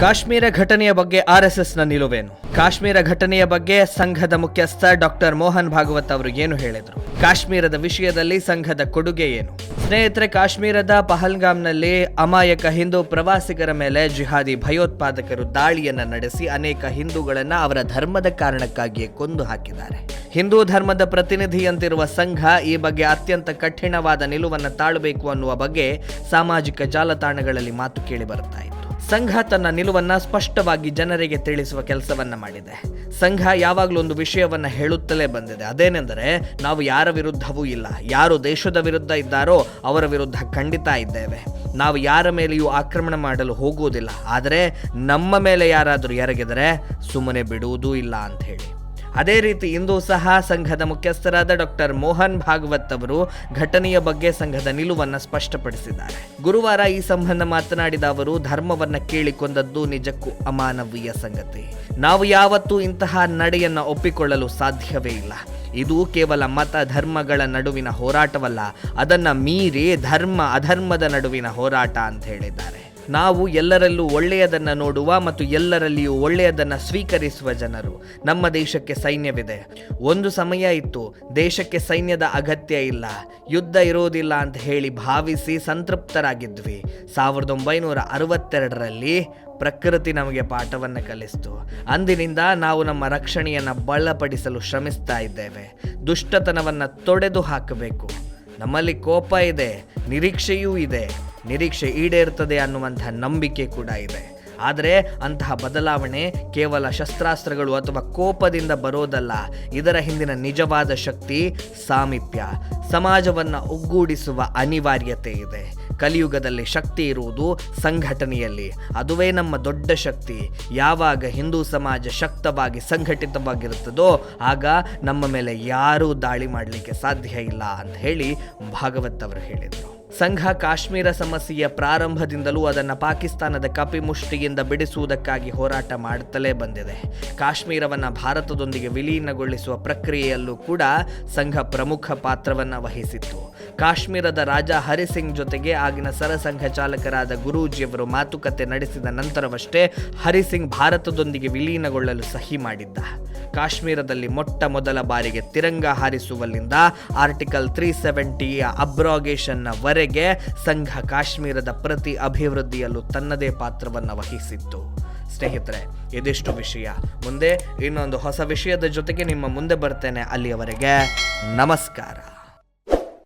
ಕಾಶ್ಮೀರ ಘಟನೆಯ ಬಗ್ಗೆ ಆರ್ಎಸ್ಎಸ್ನ ನಿಲುವೇನು? ಕಾಶ್ಮೀರ ಘಟನೆಯ ಬಗ್ಗೆ ಸಂಘದ ಮುಖ್ಯಸ್ಥ ಡಾಕ್ಟರ್ ಮೋಹನ್ ಭಾಗವತ್ ಅವರು ಏನು ಹೇಳಿದರು? ಕಾಶ್ಮೀರದ ವಿಷಯದಲ್ಲಿ ಸಂಘದ ಕೊಡುಗೆ ಏನು? ಸ್ನೇಹಿತರೆ, ಕಾಶ್ಮೀರದ ಪಹಲ್ಗಾಮ್ನಲ್ಲಿ ಅಮಾಯಕ ಹಿಂದೂ ಪ್ರವಾಸಿಗರ ಮೇಲೆ ಜಿಹಾದಿ ಭಯೋತ್ಪಾದಕರು ದಾಳಿಯನ್ನ ನಡೆಸಿ ಅನೇಕ ಹಿಂದೂಗಳನ್ನ ಅವರ ಧರ್ಮದ ಕಾರಣಕ್ಕಾಗಿಯೇ ಕೊಂದು ಹಾಕಿದ್ದಾರೆ. ಹಿಂದೂ ಧರ್ಮದ ಪ್ರತಿನಿಧಿಯಂತಿರುವ ಸಂಘ ಈ ಬಗ್ಗೆ ಅತ್ಯಂತ ಕಠಿಣವಾದ ನಿಲುವನ್ನು ತಾಳಬೇಕು ಅನ್ನುವ ಬಗ್ಗೆ ಸಾಮಾಜಿಕ ಜಾಲತಾಣಗಳಲ್ಲಿ ಮಾತು ಕೇಳಿ ಬರುತ್ತಾ ಇತ್ತು. ಸಂಘ ತನ್ನ ನಿಲುವನ್ನ ಸ್ಪಷ್ಟವಾಗಿ ಜನರಿಗೆ ತಿಳಿಸುವ ಕೆಲಸವನ್ನ ಮಾಡಿದೆ. ಸಂಘ ಯಾವಾಗಲೂ ಒಂದು ವಿಷಯವನ್ನ ಹೇಳುತ್ತಲೇ ಬಂದಿದೆ. ಅದೇನೆಂದರೆ, ನಾವು ಯಾರ ವಿರುದ್ಧವೂ ಇಲ್ಲ. ಯಾರು ದೇಶದ ವಿರುದ್ಧ ಇದ್ದಾರೋ ಅವರ ವಿರುದ್ಧ ಖಂಡಿತ ಇದ್ದೇವೆ. ನಾವು ಯಾರ ಮೇಲೆಯೂ ಆಕ್ರಮಣ ಮಾಡಲು ಹೋಗುವುದಿಲ್ಲ. ಆದರೆ ನಮ್ಮ ಮೇಲೆ ಯಾರಾದರೂ ಎರಗಿದರೆ ಸುಮ್ಮನೆ ಬಿಡುವುದೂ ಇಲ್ಲ ಅಂತ ಹೇಳಿ. ಅದೇ ರೀತಿ ಇಂದು ಸಹ ಸಂಘದ ಮುಖ್ಯಸ್ಥರಾದ ಡಾಕ್ಟರ್ ಮೋಹನ್ ಭಾಗವತ್ ಅವರು ಘಟನೆಯ ಬಗ್ಗೆ ಸಂಘದ ನಿಲುವನ್ನು ಸ್ಪಷ್ಟಪಡಿಸಿದ್ದಾರೆ. ಗುರುವಾರ ಈ ಸಂಬಂಧ ಮಾತನಾಡಿದ ಅವರು, ಧರ್ಮವನ್ನ ಕೇಳಿಕೊಂಡದ್ದು ನಿಜಕ್ಕೂ ಅಮಾನವೀಯ ಸಂಗತಿ. ನಾವು ಯಾವತ್ತೂ ಇಂತಹ ನಡೆಯನ್ನ ಒಪ್ಪಿಕೊಳ್ಳಲು ಸಾಧ್ಯವೇ ಇಲ್ಲ. ಇದು ಕೇವಲ ಮತ ಧರ್ಮಗಳ ನಡುವಿನ ಹೋರಾಟವಲ್ಲ, ಅದನ್ನ ಮೀರಿ ಧರ್ಮ ಅಧರ್ಮದ ನಡುವಿನ ಹೋರಾಟ ಅಂತ ಹೇಳಿದ್ದಾರೆ. ನಾವು ಎಲ್ಲರಲ್ಲೂ ಒಳ್ಳೆಯದನ್ನು ನೋಡುವ ಮತ್ತು ಎಲ್ಲರಲ್ಲಿಯೂ ಒಳ್ಳೆಯದನ್ನು ಸ್ವೀಕರಿಸುವ ಜನರು. ನಮ್ಮ ದೇಶಕ್ಕೆ ಸೈನ್ಯವಿದೆ. ಒಂದು ಸಮಯ ಇತ್ತು, ದೇಶಕ್ಕೆ ಸೈನ್ಯದ ಅಗತ್ಯ ಇಲ್ಲ, ಯುದ್ಧ ಇರೋದಿಲ್ಲ ಅಂತ ಹೇಳಿ ಭಾವಿಸಿ ಸಂತೃಪ್ತರಾಗಿದ್ವಿ. 1962ರಲ್ಲಿ ಪ್ರಕೃತಿ ನಮಗೆ ಪಾಠವನ್ನು ಕಲಿಸ್ತು. ಅಂದಿನಿಂದ ನಾವು ನಮ್ಮ ರಕ್ಷಣೆಯನ್ನು ಬಲಪಡಿಸಲು ಶ್ರಮಿಸ್ತಾ ಇದ್ದೇವೆ. ದುಷ್ಟತನವನ್ನು ತೊಡೆದು ಹಾಕಬೇಕು. ನಮ್ಮಲ್ಲಿ ಕೋಪ ಇದೆ, ನಿರೀಕ್ಷೆಯೂ ಇದೆ. ನಿರೀಕ್ಷೆ ಈಡೇರ್ತದೆ ಅನ್ನುವಂಥ ನಂಬಿಕೆ ಕೂಡ ಇದೆ. ಆದರೆ ಅಂತಹ ಬದಲಾವಣೆ ಕೇವಲ ಶಸ್ತ್ರಾಸ್ತ್ರಗಳು ಅಥವಾ ಕೋಪದಿಂದ ಬರೋದಲ್ಲ. ಇದರ ಹಿಂದಿನ ನಿಜವಾದ ಶಕ್ತಿ ಸಾಮೀಪ್ಯ, ಸಮಾಜವನ್ನು ಒಗ್ಗೂಡಿಸುವ ಅನಿವಾರ್ಯತೆ ಇದೆ. ಕಲಿಯುಗದಲ್ಲಿ ಶಕ್ತಿ ಇರುವುದು ಸಂಘಟನೆಯಲ್ಲಿ. ಅದುವೇ ನಮ್ಮ ದೊಡ್ಡ ಶಕ್ತಿ. ಯಾವಾಗ ಹಿಂದೂ ಸಮಾಜ ಶಕ್ತವಾಗಿ ಸಂಘಟಿತವಾಗಿರುತ್ತದೋ ಆಗ ನಮ್ಮ ಮೇಲೆ ಯಾರೂ ದಾಳಿ ಮಾಡಲಿಕ್ಕೆ ಸಾಧ್ಯ ಇಲ್ಲ ಅಂತ ಹೇಳಿ ಭಾಗವತ್ ಅವರು ಹೇಳಿದರು. ಸಂಘ ಕಾಶ್ಮೀರ ಸಮಸ್ಯೆಯ ಪ್ರಾರಂಭದಿಂದಲೂ ಅದನ್ನು ಪಾಕಿಸ್ತಾನದ ಕಪಿಮುಷ್ಟಿಯಿಂದ ಬಿಡಿಸುವುದಕ್ಕಾಗಿ ಹೋರಾಟ ಮಾಡುತ್ತಲೇ ಬಂದಿದೆ. ಕಾಶ್ಮೀರವನ್ನು ಭಾರತದೊಂದಿಗೆ ವಿಲೀನಗೊಳಿಸುವ ಪ್ರಕ್ರಿಯೆಯಲ್ಲೂ ಕೂಡ ಸಂಘ ಪ್ರಮುಖ ಪಾತ್ರವನ್ನು ವಹಿಸಿತ್ತು. ಕಾಶ್ಮೀರದ ರಾಜ ಹರಿಸಿಂಗ್ ಜೊತೆಗೆ ಆಗಿನ ಸರಸಂಘ ಚಾಲಕರಾದ ಗುರೂಜಿಯವರು ಮಾತುಕತೆ ನಡೆಸಿದ ನಂತರವಷ್ಟೇ ಹರಿಸಿಂಗ್ ಭಾರತದೊಂದಿಗೆ ವಿಲೀನಗೊಳ್ಳಲು ಸಹಿ ಮಾಡಿದ್ದ. ಕಾಶ್ಮೀರದಲ್ಲಿ ಮೊಟ್ಟ ಮೊದಲ ಬಾರಿಗೆ ತಿರಂಗ ಹಾರಿಸುವಲ್ಲಿಂದ ಆರ್ಟಿಕಲ್ 370ಯ ಅಬ್ರಾಗೇಷನ್ನ ವರೆಗೆ ಸಂಘ ಕಾಶ್ಮೀರದ ಪ್ರತಿ ಅಭಿವೃದ್ಧಿಯಲ್ಲೂ ತನ್ನದೇ ಪಾತ್ರವನ್ನು ವಹಿಸಿತ್ತು. ಸ್ನೇಹಿತರೆ, ಇದಿಷ್ಟು ವಿಷಯ. ಮುಂದೆ ಇನ್ನೊಂದು ಹೊಸ ವಿಷಯದ ಜೊತೆಗೆ ನಿಮ್ಮ ಮುಂದೆ ಬರ್ತೇನೆ. ಅಲ್ಲಿಯವರೆಗೆ ನಮಸ್ಕಾರ.